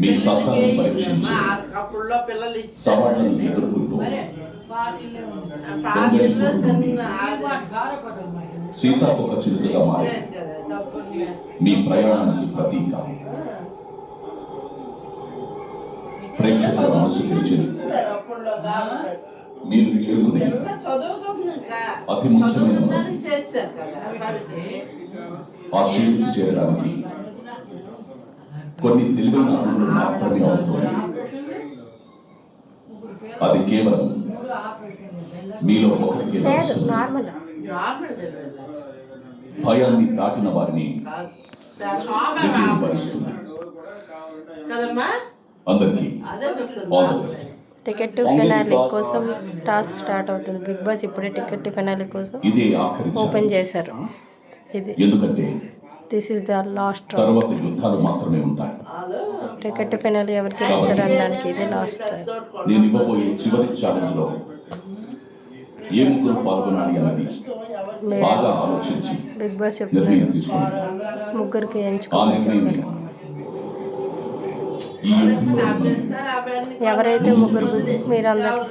మీ సత్తాన్ని పరీక్షించి సవాళ్ళను ఎదుర్కొంటూ సీతాకొక చిలుకగా మారి మీ ప్రయాణానికి ప్రతీక ప్రేక్షకుల మనసు గెలిచింది. మీరు ఎరుగునే అతి ముఖ్యమైన ఆ శిల్పి చేయడానికి కొన్ని తెలివైన అడుగులు మాత్రమే అవసరం. అది కేవలం మీలో ఒకరికి భయాన్ని దాటిన వారిని విజయపరుస్తుంది. అందరికీ టికెట్ టు ఫినాలే కోసం టాస్క్ స్టార్ట్ అవుతుంది. బిగ్ బాస్ ఇప్పుడే టికెట్ టు ఫినాలే కోసం ఇదే ఆఖరి ఓపెన్ చేశారు. ఇది ఎందుకంటే దిస్ ఇస్ ద లాస్ట్ తర్వాత యుద్ధాలు మాత్రమే ఉంటాయి. టికెట్ టు ఫినాలే ఎవరికి ఇస్తారు అనడానికి ఇది లాస్ట్. నేను ఇవ్వబోయే చివరి ఛాలెంజ్ లో ఏ ముగ్గురు పాల్గొనాలి అన్నది బాగా ఆలోచించి బిగ్ బాస్ నిర్ణయం తీసుకోండి. ముగ్గురికి ఎంచుకోవాలి. ఎవరైతే ముగ్గురు మీరందరూ